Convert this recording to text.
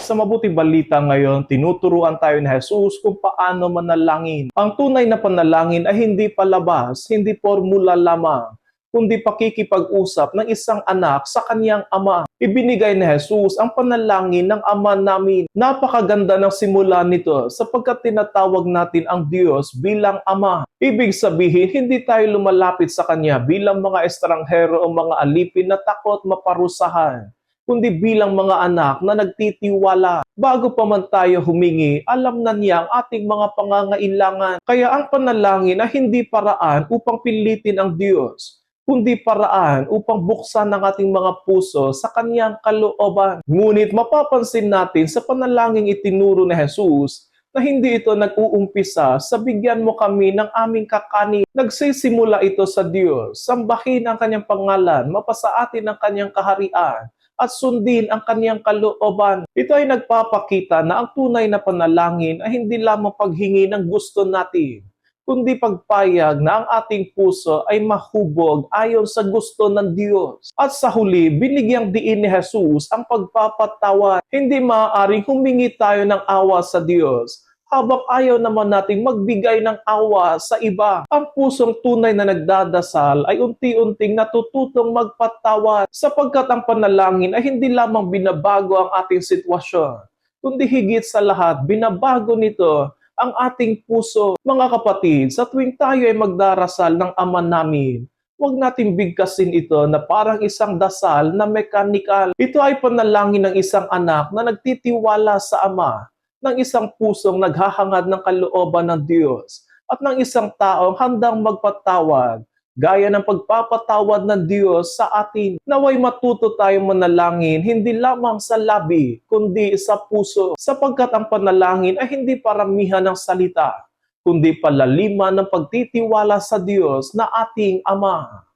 Sa mabuting balita ngayon, tinuturuan tayo ni Jesus kung paano manalangin. Ang tunay na panalangin ay hindi palabas, hindi formula lamang, kundi pakikipag-usap ng isang anak sa kanyang ama. Ibinigay ni Jesus ang panalangin ng ama namin. Napakaganda ng simula nito sapagkat tinatawag natin ang Diyos bilang ama. Ibig sabihin, hindi tayo lumalapit sa Kanya bilang mga estranghero o mga alipin na takot maparusahan, kundi bilang mga anak na nagtitiwala. Bago pa man tayo humingi, alam na niya ang ating mga pangangailangan. Kaya ang panalangin ay hindi paraan upang pilitin ang Diyos, kundi paraan upang buksan ang ating mga puso sa Kanyang kalooban. Ngunit mapapansin natin sa panalangin itinuro ni Jesus na hindi ito nag-uumpisa sa bigyan mo kami ng aming kakanin. Nagsisimula ito sa Diyos, sambahin ang Kanyang pangalan, mapasa atin ang Kanyang kaharian, at sundin ang Kanyang kalooban. Ito ay nagpapakita na ang tunay na panalangin ay hindi lamang paghingi ng gusto natin, kundi pagpayag na ang ating puso ay mahubog ayon sa gusto ng Diyos. At sa huli, binigyang diin ni Jesus ang pagpapatawad. Hindi maaaring humingi tayo ng awa sa Diyos habang ayaw naman nating magbigay ng awa sa iba. Ang pusong tunay na nagdadasal ay unti-unting natututong magpatawad, sapagkat ang panalangin ay hindi lamang binabago ang ating sitwasyon, kundi higit sa lahat, binabago nito ang ating puso. Mga kapatid, sa tuwing tayo ay magdarasal ng Ama namin, huwag nating bigkasin ito na parang isang dasal na mekanikal. Ito ay panalangin ng isang anak na nagtitiwala sa Ama, ng isang pusong naghahangad ng kalooban ng Diyos, at ng isang taong handang magpatawad, gaya ng pagpapatawad ng Diyos sa atin. Naway matuto tayong manalangin hindi lamang sa labi, kundi sa puso, sapagkat ang panalangin ay hindi paramihan ng salita, kundi palaliman ng pagtitiwala sa Diyos na ating Ama.